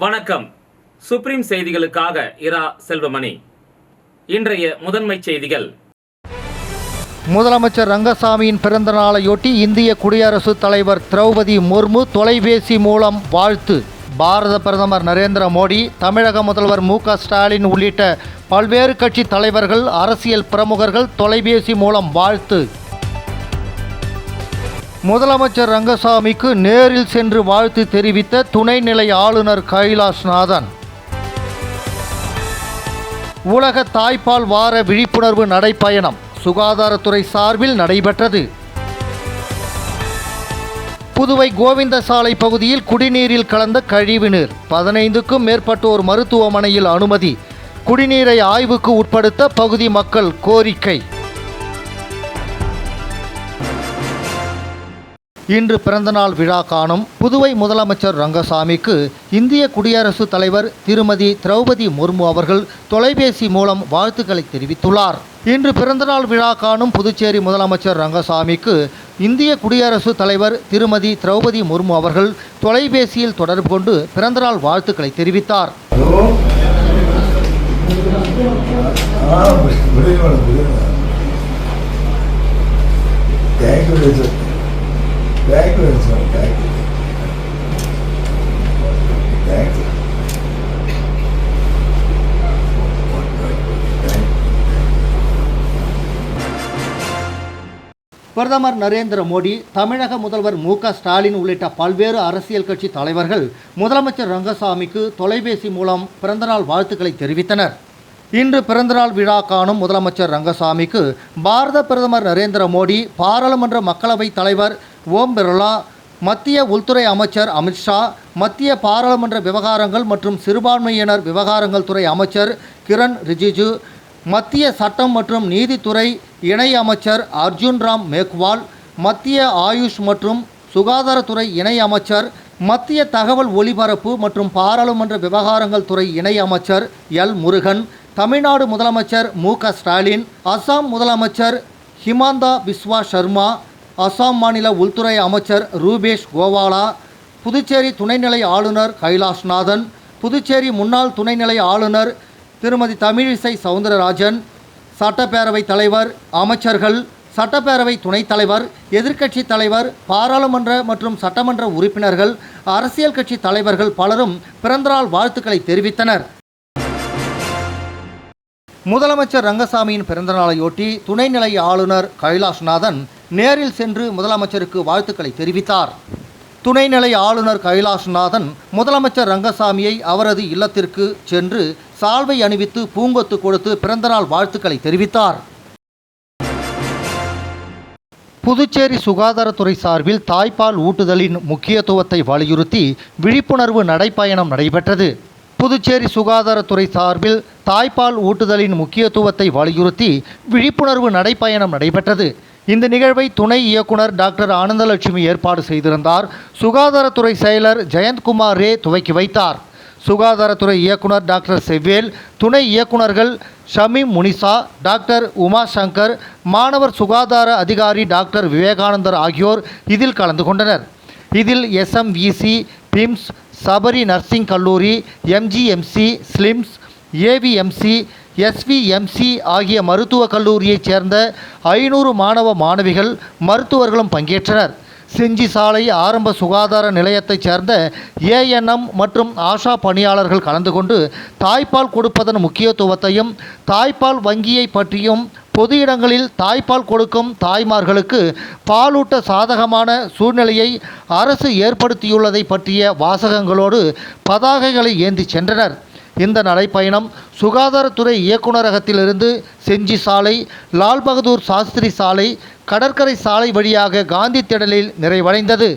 வணக்கம். சுப்ரீம் செய்திகளுக்காக இரா செல்வமணி. இன்றைய முதன்மை செய்திகள். முதலமைச்சர் ரங்கசாமியின் பிறந்த நாளையொட்டி இந்திய குடியரசுத் தலைவர் திரௌபதி முர்மு தொலைபேசி மூலம் வாழ்த்து. பாரத பிரதமர் நரேந்திர மோடி, தமிழக முதல்வர் மு.க. ஸ்டாலின் உள்ளிட்ட பல்வேறு கட்சி தலைவர்கள், அரசியல் பிரமுகர்கள் தொலைபேசி மூலம் வாழ்த்து. முதலமைச்சர் ரங்கசாமிக்கு நேரில் சென்று வாழ்த்து தெரிவித்த துணைநிலை ஆளுநர் கைலாஷ்நாதன். உலக தாய்ப்பால் வார விழிப்புணர்வு நடைப்பயணம் சுகாதாரத்துறை சார்பில் நடைபெற்றது. புதுவை கோவிந்தசாலை பகுதியில் குடிநீரில் கலந்த கழிவுநீர் 15க்கும் மேற்பட்டோர் மருத்துவமனையில் அனுமதி. குடிநீரை ஆய்வுக்கு உட்படுத்த பகுதி மக்கள் கோரிக்கை. இன்று பிறந்தநாள் விழா காணும் புதுவை முதலமைச்சர் ரங்கசாமிக்கு இந்திய குடியரசுத் தலைவர் திருமதி திரௌபதி முர்மு அவர்கள் தொலைபேசி மூலம் வாழ்த்துக்களை தெரிவித்துள்ளார். இன்று பிறந்தநாள் விழா காணும் புதுச்சேரி முதலமைச்சர் ரங்கசாமிக்கு இந்திய குடியரசுத் தலைவர் திருமதி திரௌபதி முர்மு அவர்கள் தொலைபேசியில் தொடர்பு கொண்டு பிறந்தநாள் வாழ்த்துக்களை தெரிவித்தார். பிரதமர் நரேந்திர மோடி, தமிழக முதல்வர் மு.க. ஸ்டாலின் உள்ளிட்ட பல்வேறு அரசியல் கட்சி தலைவர்கள் முதலமைச்சர் ரங்கசாமிக்கு தொலைபேசி மூலம் பிறந்தநாள் வாழ்த்துக்களை தெரிவித்தனர். இன்று பிறந்தநாள் விழா காணும் முதலமைச்சர் ரங்கசாமிக்கு பாரத பிரதமர் நரேந்திர மோடி, பாராளுமன்ற மக்களவைத் தலைவர் ஓம் பிர்லா, மத்திய உள்துறை அமைச்சர் அமித்ஷா, மத்திய பாராளுமன்ற விவகாரங்கள் மற்றும் சிறுபான்மையினர் விவகாரங்கள் துறை அமைச்சர் கிரண் ரிஜிஜு, மத்திய சட்டம் மற்றும் நீதித்துறை இணை அமைச்சர் அர்ஜுன் ராம் மேக்வால், மத்திய ஆயுஷ் மற்றும் சுகாதாரத்துறை இணை அமைச்சர், மத்திய தகவல் ஒலிபரப்பு மற்றும் பாராளுமன்ற விவகாரங்கள் துறை இணை அமைச்சர் எல் முருகன், தமிழ்நாடு முதலமைச்சர் மு.க. ஸ்டாலின், அசாம் முதலமைச்சர் ஹிமாந்தா பிஸ்வா சர்மா, அசாம் மாநில உள்துறை அமைச்சர் ரூபேஷ் கோவாலா, புதுச்சேரி துணைநிலை ஆளுநர் கைலாஷ்நாதன், புதுச்சேரி முன்னாள் துணைநிலை ஆளுநர் திருமதி தமிழிசை சவுந்தரராஜன், சட்டப்பேரவைத் தலைவர், அமைச்சர்கள், சட்டப்பேரவை துணைத் தலைவர், எதிர்க்கட்சி தலைவர், பாராளுமன்ற மற்றும் சட்டமன்ற உறுப்பினர்கள், அரசியல் கட்சி தலைவர்கள் பலரும் பிறந்தநாள் வாழ்த்துக்களை தெரிவித்தனர். முதலமைச்சர் ரங்கசாமியின் பிறந்தநாளையொட்டி துணைநிலை ஆளுநர் கைலாஷ்நாதன் நேரில் சென்று முதலமைச்சருக்கு வாழ்த்துக்களை தெரிவித்தார். துணைநிலை ஆளுநர் கைலாஷ்நாதன் முதலமைச்சர் ரங்கசாமியை அவரது இல்லத்திற்கு சென்று சால்வை அணிவித்து பூங்கொத்து கொடுத்து பிறந்தநாள் வாழ்த்துக்களை தெரிவித்தார். புதுச்சேரி சுகாதாரத்துறை சார்பில் தாய்ப்பால் ஊட்டுதலின் முக்கியத்துவத்தை வலியுறுத்தி விழிப்புணர்வு நடைப்பயணம் நடைபெற்றது. புதுச்சேரி சுகாதாரத்துறை சார்பில் தாய்ப்பால் ஊட்டுதலின் முக்கியத்துவத்தை வலியுறுத்தி விழிப்புணர்வு நடைப்பயணம் நடைபெற்றது. இந்த நிகழ்வை துணை இயக்குனர் டாக்டர் ஆனந்தலட்சுமி ஏற்பாடு செய்திருந்தார். சுகாதாரத்துறை செயலர் ஜெயந்த்குமார் ரே துவக்கி வைத்தார். சுகாதாரத்துறை இயக்குனர் டாக்டர் செவ்வேல், துணை இயக்குனர்கள் ஷமீம் முனிசா, டாக்டர் உமா சங்கர், மாணவர் சுகாதார அதிகாரி டாக்டர் விவேகானந்தர் ஆகியோர் இதில் கலந்து கொண்டனர். இதில் SMVC, பிம்ஸ், சபரி நர்சிங் கல்லூரி, MGMC, ஸ்லிம்ஸ், AVMC, SVMC ஆகிய மருத்துவக் கல்லூரியைச் சேர்ந்த 500 மாணவ மாணவிகள், மருத்துவர்களும் பங்கேற்றனர். செஞ்சி சாலை ஆரம்ப சுகாதார நிலையத்தைச் சேர்ந்த ANM மற்றும் ஆஷா பணியாளர்கள் கலந்து கொண்டு தாய்ப்பால் கொடுப்பதன் முக்கியத்துவத்தையும் தாய்ப்பால் வங்கியை பற்றியும் பொது இடங்களில் தாய்ப்பால் கொடுக்கும் தாய்மார்களுக்கு பாலூட்ட சாதகமான சூழ்நிலையை அரசு ஏற்படுத்தியுள்ளதை பற்றிய வாசகங்களோடு பதாகைகளை ஏந்தி சென்றனர். இந்த நடைப்பயணம் சுகாதாரத்துறை இயக்குநரகத்திலிருந்து செஞ்சி சாலை, லால் பகதூர் சாஸ்திரி சாலை, கடற்கரை சாலை வழியாக காந்தி திடலில் நிறைவடைந்தது.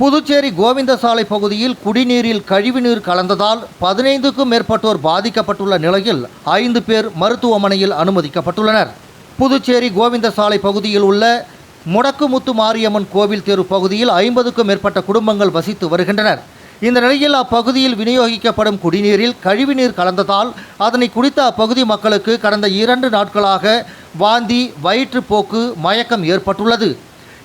புதுச்சேரி கோவிந்தசாலை பகுதியில் குடிநீரில் கழிவுநீர் கலந்ததால் 15க்கும் மேற்பட்டோர் பாதிக்கப்பட்டுள்ள நிலையில் 5 பேர் மருத்துவமனையில் அனுமதிக்கப்பட்டுள்ளனர். புதுச்சேரி கோவிந்தசாலை பகுதியில் உள்ள முடக்குமுத்து மாரியம்மன் கோவில் தெரு பகுதியில் 50க்கும் மேற்பட்ட குடும்பங்கள் வசித்து வருகின்றனர். இந்த நிலையில் அப்பகுதியில் விநியோகிக்கப்படும் குடிநீரில் கழிவுநீர் கலந்ததால் அதனை குடித்த அப்பகுதி மக்களுக்கு கடந்த 2 நாட்களாக வாந்தி, வயிற்றுப்போக்கு, மயக்கம் ஏற்பட்டுள்ளது.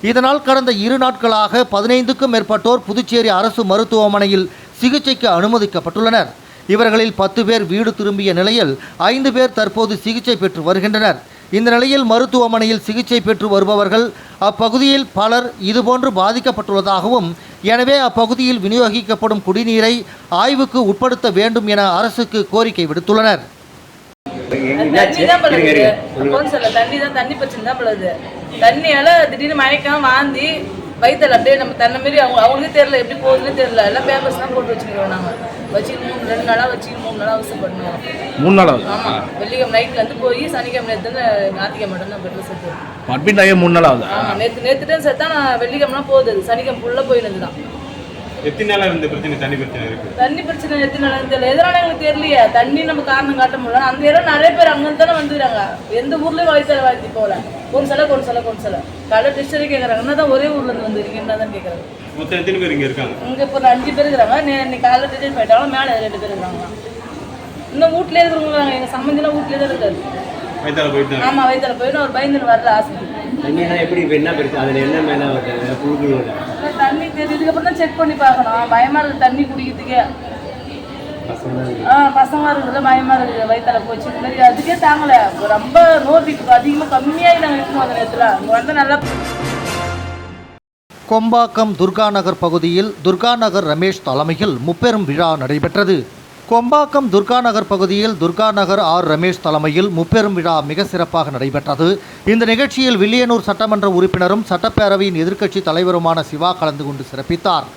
இதனால் கடந்த 2 நாட்களாக 15க்கும் மேற்பட்டோர் புதுச்சேரி அரசு மருத்துவமனையில் சிகிச்சைக்கு அனுமதிக்கப்பட்டுள்ளனர். இவர்களில் 10 பேர் வீடு திரும்பிய நிலையில் 5 பேர் தற்போது சிகிச்சை பெற்று வருகின்றனர். இந்த நிலையில் மருத்துவமனையில் சிகிச்சை பெற்று வருபவர்கள் அப்பகுதியில் பலர் இதுபோன்று பாதிக்கப்பட்டுள்ளதாகவும், எனவே அப்பகுதியில் விநியோகிக்கப்படும் குடிநீரை ஆய்வுக்கு உட்படுத்த வேண்டும் என அரசுக்கு கோரிக்கை விடுத்துள்ளனர். தண்ணி பிரச்சனை தான் பழுது. தண்ணியால திடீர்னு மயக்கம், வாந்தி, வயிற்றுல அப்படியே நம்ம தன்னை மாரி அவங்களுக்கே தெரியல, எப்படி போகுதுன்னு தெரியல. எல்லாம் பேப்பர்ஸ் தான் போட்டு வச்சுக்கிறோம். நாங்கள் வச்சு 2 நாளாக வச்சு 3 நாளாக அவசரம் பண்ணுவோம். 3 நாளாக? ஆமாம், வெள்ளிக்கிழமை நைட்லேருந்து போய் சனிக்கிழமை நேற்று ஞாயிற்றுக்கிழமை மட்டும் நான் பெட்டில் சேர்த்து. அட்மிட் ஆகி 3 நாள் ஆகுது. ஆமாம், நேற்று சேர்த்தா நான் வெள்ளிக்கிழமெலாம் போகுது. சனிக்கிழமை ஃபுல்லாக போயிருந்து தான். எத்தனை நாளாக இந்த பிரச்சனை, தண்ணி பிரச்சனை இருக்குது? தண்ணி பிரச்சனை எத்தனை நாளாக தெரியல. எதனால எங்களுக்கு தெரியலையே. தண்ணி நம்ம காரணம் காட்ட முடியல. அந்த இடம் நிறைய பேர் அங்கேருந்து தானே வந்துடுறாங்க. எந்த ஊர்லேயும் வயிற்று வாழ்த்தி போகல. ஒரு சில காலை டிஸ்டரி கேட்குறாங்க. என்ன தான் ஒரே ஊர்லேருந்து வந்துருக்கீங்க என்ன தான் கேட்குறாங்க. மொத்தம் எத்தனை பேர் இங்கே இருக்காங்க? இங்கே இப்போ 5 பேர் இருக்கிறாங்க. இன்னைக்கு காலையில் டிஸ்டரி போயிட்டாலும் மேலே 2 பேர் இருக்கிறாங்க. இன்னும் வீட்லேயே இருக்கிறவங்க. எங்கள் சம்மந்திலாம் வீட்லேயே தான் இருக்காரு. வயிற்றால போயிட்டு? ஆமாம், வயிற்றால போயிட்டு அவர் பயந்துன்னு வரல ஆஸ்பத்திரி. தண்ணியெல்லாம் எப்படி என்ன பெருசு, அதில் என்ன மேலே புழுக்கள்? தண்ணி தெரியும், இதுக்கப்புறம் தான் செக் பண்ணி பார்க்கணும். பயமாக இருக்குது தண்ணி குடிக்கிறதுக்கே. பசங்க இருக்கிறது பயமாக இருக்குது. வயிற்றால போச்சு இந்த மாதிரி அதுக்கே தாங்கலை. ரொம்ப நோய் அதிகமாக கம்மியாகி நாங்கள் இருக்கோம். அந்த நேரத்தில் அங்கே வந்து நல்லா. கொம்பாக்கம் துர்காநகர் பகுதியில் துர்காநகர் ரமேஷ் தலைமையில் முப்பெரும் விழா நடைபெற்றது. கொம்பாக்கம் துர்காநகர் பகுதியில் துர்காநகர் ஆர் ரமேஷ் தலைமையில் முப்பெரும் விழா மிக சிறப்பாக நடைபெற்றது. இந்த நிகழ்ச்சியில் வில்லியனூர் சட்டமன்ற உறுப்பினரும் சட்டப்பேரவையின் எதிர்க்கட்சி தலைவருமான சிவா கலந்து கொண்டு சிறப்பித்தார்.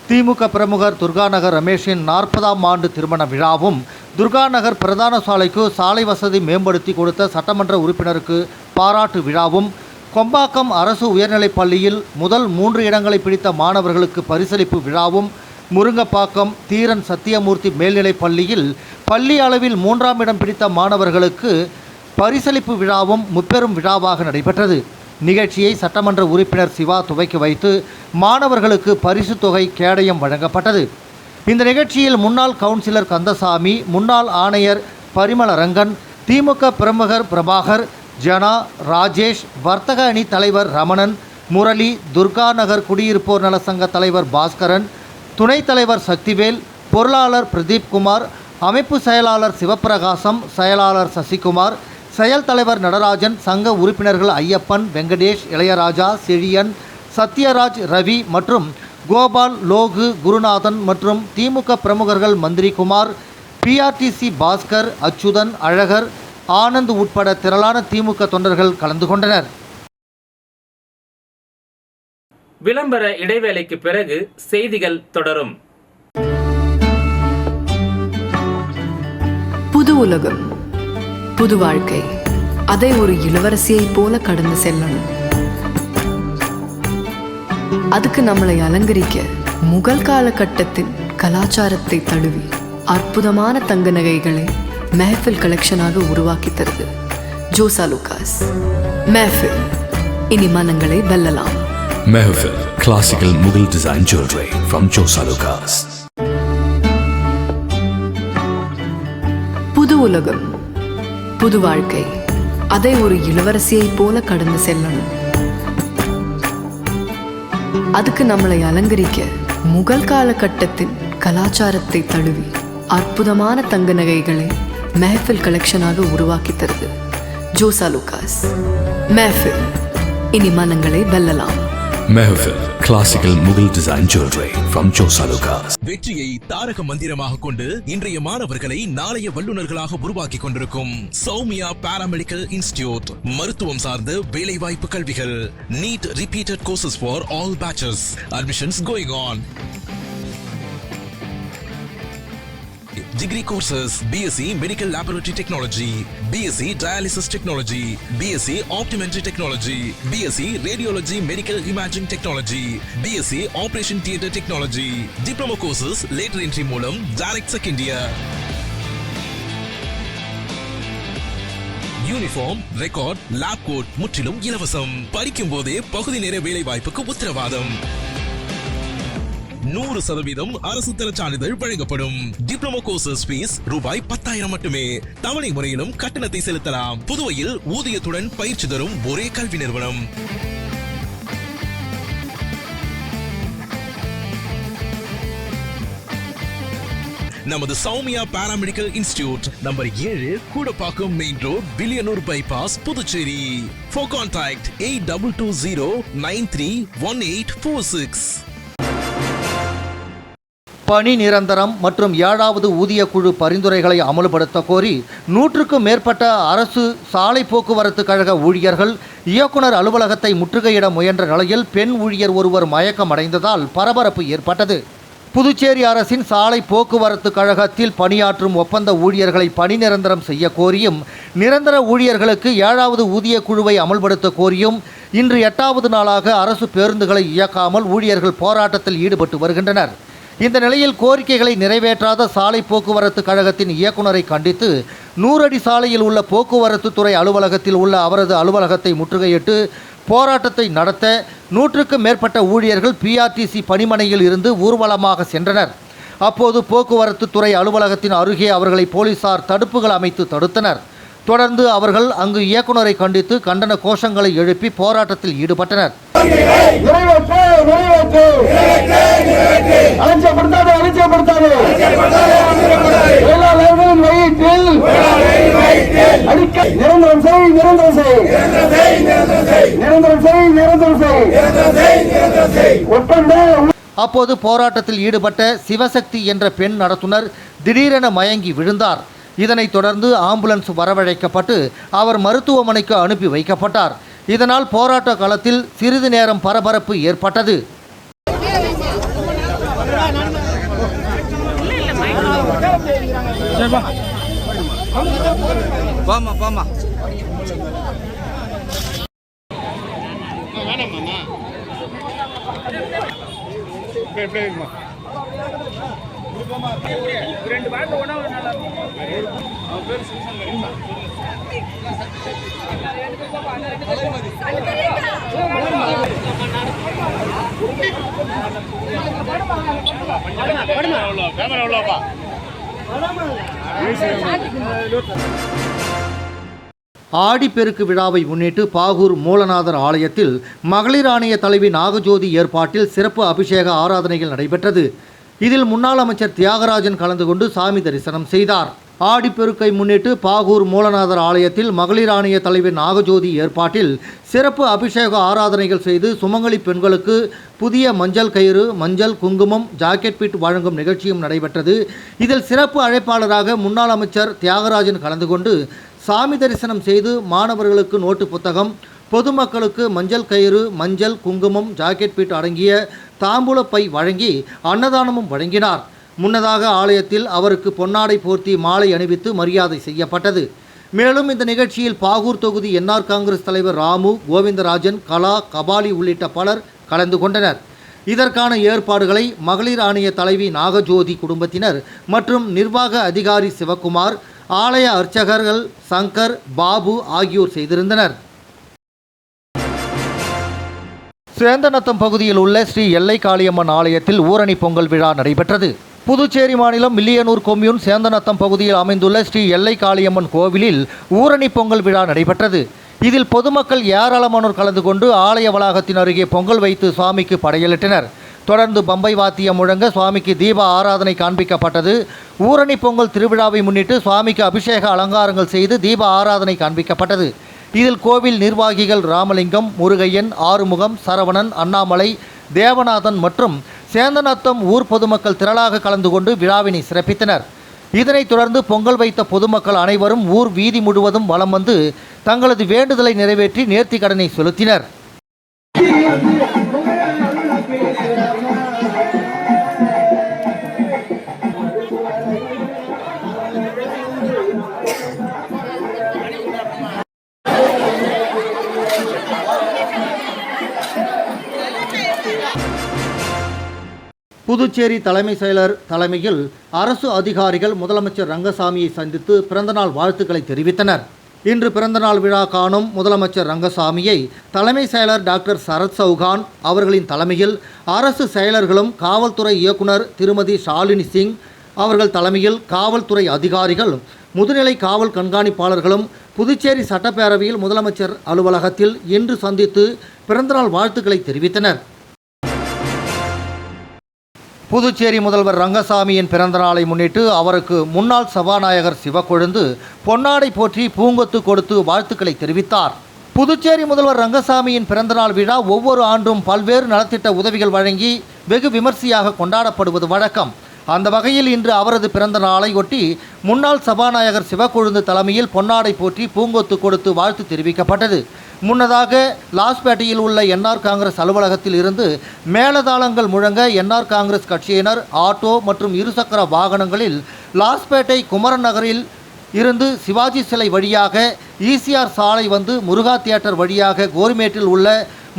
திமுக பிரமுகர் துர்காநகர் ரமேஷின் 40ஆம் ஆண்டு திருமண விழாவும், துர்காநகர் பிரதான சாலைக்கு சாலை வசதி மேம்படுத்தி கொடுத்த சட்டமன்ற உறுப்பினருக்கு பாராட்டு விழாவும், கொம்பாக்கம் அரசு உயர்நிலைப் பள்ளியில் முதல் 3 இடங்களை பிடித்த மாணவர்களுக்கு பரிசளிப்பு விழாவும், முருங்கப்பாக்கம் தீரன் சத்தியமூர்த்தி மேல்நிலைப் பள்ளியில் பள்ளி அளவில் 3ஆம் இடம் பிடித்த மாணவர்களுக்கு பரிசளிப்பு விழாவும் முப்பெரும் விழாவாக நடைபெற்றது. நிகழ்ச்சியை சட்டமன்ற உறுப்பினர் சிவா துவக்கி வைத்து மாணவர்களுக்கு பரிசு தொகை கேடயம் வழங்கப்பட்டது. இந்த நிகழ்ச்சியில் முன்னாள் கவுன்சிலர் கந்தசாமி, முன்னாள் ஆணையர் பரிமளரங்கன், திமுக பிரமுகர் பிரபாகர், ஜனா, ராஜேஷ், வர்த்தக அணி தலைவர் ரமணன், முரளி, துர்காநகர் குடியிருப்போர் நல சங்க தலைவர் பாஸ்கரன், துணைத் தலைவர் சக்திவேல், பொருளாளர் பிரதீப் குமார், அமைப்பு செயலாளர் சிவப்பிரகாசம், செயலாளர் சசிகுமார், செயல் தலைவர் நடராஜன், சங்க உறுப்பினர்கள் ஐயப்பன், வெங்கடேஷ், இளையராஜா, செழியன், சத்யராஜ், ரவி மற்றும் கோபால், லோகு, குருநாதன் மற்றும் திமுக பிரமுகர்கள் மந்திரிகுமார், பிஆர்டிசி பாஸ்கர், அச்சுதன், அழகர், ஆனந்த் உட்பட திரளான திமுக தொண்டர்கள் கலந்து கொண்டனர். விளம்பர இடைவேளைக்கு பிறகு செய்திகள் தொடரும். புது உலகம், புது வாழ்க்கை, அதை ஒரு இளவரசியை போல கடந்து செல்லணும். அதுக்கு நம்மளை அலங்கரிக்க முகல் காலகட்டத்தின் கலாச்சாரத்தை தழுவி அற்புதமான தங்க நகைகளை மெஹஃபில் கலெக்ஷனாக உருவாக்கி தருது ஜோசா லூகாஸ். மெஹஃபில், இனி மனங்களை வெல்லலாம். Mehfil, classical Mughal design jewelry from Josa Lucas. புது உலகம், புது வாழ்க்கை, அதை ஒரு இளவரசியை போல கடந்து செல்லணும். அதுக்கு நம்மளை அலங்கரிக்க முகல் காலகட்டத்தின் கலாச்சாரத்தை தழுவி அற்புதமான தங்க நகைகளை மெஹஃபில் கலெக்ஷனாக உருவாக்கி தருது ஜோசா லூகாஸ். மெஹஃபில், இனி மனங்களை வெல்லலாம். Mehfil, classical Mughal design jewelry from Josa Lucas. வெற்றியை தாரக மந்திரமாக கொண்டு இன்றைய மாணவர்களை நாளைய வல்லுநர்களாக உருவாக்கி கொண்டிருக்கும் சௌமியா பாராமெடிக்கல் இன்ஸ்டிடியூட். மருத்துவம் சார்ந்த வேலை வாய்ப்பு கல்விகள். NEET repeated courses for all batches. Admissions going on. Degree courses: BSc Medical Laboratory Technology, BSc Dialysis Technology, BSc Optometry Technology, BSc Radiology Medical Imaging Technology, BSc Operation Theatre Technology. Diploma courses later entry மூலம் direct second year. Uniform, record, lab coat முற்றிலும் இலவசம். படிக்கும் போதே பகுதி நேர வேலை வாய்ப்புக்கு உத்தரவாதம். 100% அரசு தர சான்றிதழ் வழங்கப்படும். டிப்ளமோ கோர்சஸ் ஃபீஸ் ரூபாய் 10,000 மட்டுமே. தவணை முறையிலும் கட்டணத்தை செலுத்தலாம். புதுவையில் ஊதியத்துடன் பயிற்சி தரும் ஒரே கல்வி நிறுவனம். நமது Soumya paramedical institute number 7 Koodapakkam main road, Villianur bypass, Puducherry. For contact 8220931846. பணி நிரந்தரம் மற்றும் 7வது ஊதிய குழு பரிந்துரைகளை அமல்படுத்த கோரி 100க்கும் மேற்பட்ட அரசு சாலை போக்குவரத்து கழக ஊழியர்கள் இயக்குனர் அலுவலகத்தை முற்றுகையிட முயன்ற நிலையில் பெண் ஊழியர் ஒருவர் மயக்கமடைந்ததால் பரபரப்பு ஏற்பட்டது. புதுச்சேரி அரசின் சாலை போக்குவரத்து கழகத்தில் பணியாற்றும் ஒப்பந்த ஊழியர்களை பணி நிரந்தரம் செய்ய கோரியும், நிரந்தர ஊழியர்களுக்கு 7வது ஊதிய குழுவை அமல்படுத்த கோரியும் இன்று 8வது நாளாக அரசு பேருந்துகளை இயக்காமல் ஊழியர்கள் போராட்டத்தில் ஈடுபட்டு வருகின்றனர். இந்த நிலையில் கோரிக்கைகளை நிறைவேற்றாத சாலை போக்குவரத்து கழகத்தின் இயக்குநரை கண்டித்து 100 அடி சாலையில் உள்ள போக்குவரத்து துறை அலுவலகத்தில் உள்ள அவரது அலுவலகத்தை முற்றுகையிட்டு போராட்டத்தை நடத்த 100க்கும் மேற்பட்ட ஊழியர்கள் பிஆர்டிசி பணிமனையில் இருந்து ஊர்வலமாக சென்றனர். அப்போது போக்குவரத்து துறை அலுவலகத்தின் அருகே அவர்களை போலீசார் தடுப்புகள் அமைத்து தடுத்தனர். தொடர்ந்து அவர்கள் அங்கு இயக்குநரை கண்டித்து கண்டன கோஷங்களை எழுப்பி போராட்டத்தில் ஈடுபட்டனர். அப்போது போராட்டத்தில் ஈடுபட்ட சிவசக்தி என்ற பெண் நடத்துனர் திடீரென மயங்கி விழுந்தார். இதனைத் தொடர்ந்து ஆம்புலன்ஸ் வரவழைக்கப்பட்டு அவர் மருத்துவமனைக்கு அனுப்பி வைக்கப்பட்டார். இதனால் போராட்ட களத்தில் சிறிது நேரம் பரபரப்பு ஏற்பட்டது. ஆடிப்பெருக்கு விழாவை முன்னிட்டு பாகூர் மூலநாதர் ஆலயத்தில் மகளிர் ஆணைய தலைவி நாகஜோதி ஏற்பாட்டில் சிறப்பு அபிஷேக ஆராதனைகள் நடைபெற்றது. இதில் முன்னாள் அமைச்சர் தியாகராஜன் கலந்து கொண்டு சாமி தரிசனம் செய்தார். ஆடிப்பெருக்கை முன்னிட்டு பாகூர் மூலநாதர் ஆலயத்தில் மகளிர் ஆணைய தலைவி நாகஜோதி ஏற்பாட்டில் சிறப்பு அபிஷேக ஆராதனைகள் செய்து சுமங்கலி பெண்களுக்கு புதிய மஞ்சள் கயிறு, மஞ்சள், குங்குமம், ஜாக்கெட் பிட் வழங்கும் நிகழ்ச்சியும் நடைபெற்றது. இதில் சிறப்பு அழைப்பாளராக முன்னாள் அமைச்சர் தியாகராஜன் கலந்து கொண்டு சாமி தரிசனம் செய்து மாணவர்களுக்கு நோட்டு புத்தகம், பொதுமக்களுக்கு மஞ்சள் கயிறு, மஞ்சள், குங்குமம், ஜாக்கெட் பிட் அடங்கிய தாம்பூலப்பை வழங்கி அன்னதானமும் வழங்கினார். முன்னதாக ஆலயத்தில் அவருக்கு பொன்னாடை போர்த்தி மாலை அணிவித்து மரியாதை செய்யப்பட்டது. மேலும் இந்த நிகழ்ச்சியில் பாகூர் தொகுதி என்ஆர் காங்கிரஸ் தலைவர் ராமு, கோவிந்தராஜன், கலா, கபாலி உள்ளிட்ட பலர் கலந்து கொண்டனர். இதற்கான ஏற்பாடுகளை மகளிர் ஆணைய தலைவி நாகஜோதி குடும்பத்தினர் மற்றும் நிர்வாக அதிகாரி சிவக்குமார், ஆலய அர்ச்சகர்கள் சங்கர், பாபு ஆகியோர் செய்திருந்தனர். சேந்தநத்தம் பகுதியில் உள்ள ஸ்ரீ எல்லை காளியம்மன் ஆலயத்தில் ஊரணி பொங்கல் விழா நடைபெற்றது. புதுச்சேரி மாநிலம் மில்லியனூர் கொம்யூன் சேந்தநத்தம் பகுதியில் அமைந்துள்ள ஸ்ரீ எல்லை காளியம்மன் கோவிலில் ஊரணி பொங்கல் விழா நடைபெற்றது. இதில் பொதுமக்கள் ஏராளமானோர் கலந்து கொண்டு ஆலய வளாகத்தின் அருகே பொங்கல் வைத்து சுவாமிக்கு படையலிட்டனர். தொடர்ந்து பம்பை வாத்தியம் முழங்க சுவாமிக்கு தீப ஆராதனை காண்பிக்கப்பட்டது. ஊரணி பொங்கல் திருவிழாவை முன்னிட்டு சுவாமிக்கு அபிஷேக அலங்காரங்கள் செய்து தீப ஆராதனை காண்பிக்கப்பட்டது. இதில் கோவில் நிர்வாகிகள் ராமலிங்கம், முருகையன், ஆறுமுகம், சரவணன், அண்ணாமலை, தேவநாதன் மற்றும் சேந்தநத்தம் ஊர் பொதுமக்கள் திரளாக கலந்து கொண்டு விழாவினை சிறப்பித்தனர். இதனைத் தொடர்ந்து பொங்கல் வைத்த பொதுமக்கள் அனைவரும் ஊர் வீதி முழுவதும் வலம் வந்து தங்களது வேண்டுதலை நிறைவேற்றி நேர்த்தி கடனை செலுத்தினர். புதுச்சேரி தலைமை செயலர் தலைமையில் அரசு அதிகாரிகள் முதலமைச்சர் ரங்கசாமியை சந்தித்து பிறந்தநாள் வாழ்த்துக்களை தெரிவித்தனர். இன்று பிறந்தநாள் விழா காணும் முதலமைச்சர் ரங்கசாமியை தலைமை செயலர் டாக்டர் சரத் சௌகான் அவர்களின் தலைமையில் அரசு செயலர்களும் காவல்துறை இயக்குனர் திருமதி ஷாலினி சிங் அவர்கள் தலைமையில் காவல்துறை அதிகாரிகள் முதுநிலை காவல் கண்காணிப்பாளர்களும் புதுச்சேரி சட்டப்பேரவையில் முதலமைச்சர் அலுவலகத்தில் இன்று சந்தித்து பிறந்தநாள் வாழ்த்துக்களை தெரிவித்தனர். புதுச்சேரி முதல்வர் ரங்கசாமியின் பிறந்தநாளை முன்னிட்டு அவருக்கு முன்னாள் சபாநாயகர் சிவக்கொழுந்து பொன்னாடை போற்றி பூங்கொத்து கொடுத்து வாழ்த்துக்களை தெரிவித்தார். புதுச்சேரி முதல்வர் ரங்கசாமியின் பிறந்தநாள் விழா ஒவ்வொரு ஆண்டும் பல்வேறு நலத்திட்ட உதவிகள் வழங்கி வெகு விமர்சையாக கொண்டாடப்படுவது வழக்கம். அந்த வகையில் இன்று அவரது பிறந்த நாளை ஒட்டி முன்னாள் சபாநாயகர் சிவக்கொழுந்து தலைமையில் பொன்னாடை போற்றி பூங்கொத்து கொடுத்து வாழ்த்து தெரிவிக்கப்பட்டது. முன்னதாக லாஸ்பேட்டையில் உள்ள என்ஆர் காங்கிரஸ் அலுவலகத்தில் இருந்து மேளதாளங்கள் முழங்க என்ஆர் காங்கிரஸ் கட்சியினர் ஆட்டோ மற்றும் இருசக்கர வாகனங்களில் லாஸ்பேட்டை குமரன் நகரில் இருந்து சிவாஜி சிலை வழியாக ஈசிஆர் சாலை வந்து முருகா தியேட்டர் வழியாக கோரிமேட்டில் உள்ள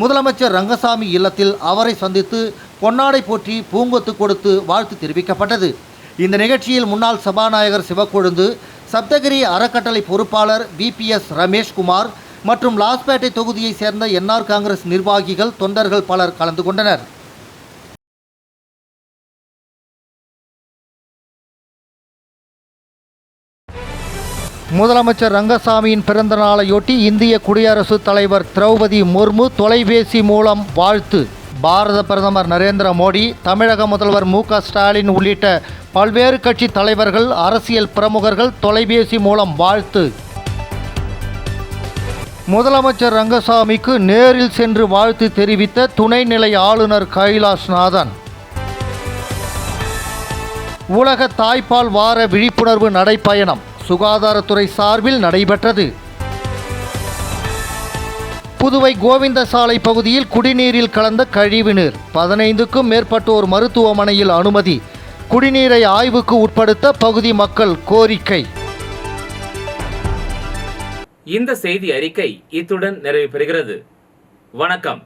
முதலமைச்சர் ரங்கசாமி இல்லத்தில் அவரை சந்தித்து பொன்னாடை போற்றி பூங்கொத்து கொடுத்து வாழ்த்து தெரிவிக்கப்பட்டது. இந்த நிகழ்ச்சியில் முன்னாள் சபாநாயகர் சிவக்கொழுந்து, சப்தகிரி அறக்கட்டளை பொறுப்பாளர் VPS ரமேஷ்குமார் மற்றும் லாஸ்பேட்டை தொகுதியைச் சேர்ந்த என்ஆர் காங்கிரஸ் நிர்வாகிகள், தொண்டர்கள் பலர் கலந்து கொண்டனர். முதலமைச்சர் ரங்கசாமியின் பிறந்த நாளையொட்டி இந்திய குடியரசுத் தலைவர் திரௌபதி முர்மு தொலைபேசி மூலம் வாழ்த்து. பாரத பிரதமர் நரேந்திர மோடி, தமிழக முதல்வர் MK ஸ்டாலின் உள்ளிட்ட பல்வேறு கட்சி தலைவர்கள், அரசியல் பிரமுகர்கள் தொலைபேசி மூலம் வாழ்த்து. முதலமைச்சர் ரங்கசாமிக்கு நேரில் சென்று வாழ்த்து தெரிவித்த துணைநிலை ஆளுநர் கைலாஷ்நாதன். உலக தாய்ப்பால் வார விழிப்புணர்வு நடைப்பயணம் சுகாதாரத்துறை சார்பில் நடைபெற்றது. புதுவை கோவிந்தசாலை பகுதியில் குடிநீரில் கலந்த கழிவுநீர், 15க்கும் மேற்பட்டோர் மருத்துவமனையில் அனுமதி. குடிநீரை ஆய்வுக்கு உட்படுத்த பகுதி மக்கள் கோரிக்கை. இந்த செய்தி அறிக்கை இத்துடன் நிறைவு பெறுகிறது. வணக்கம்.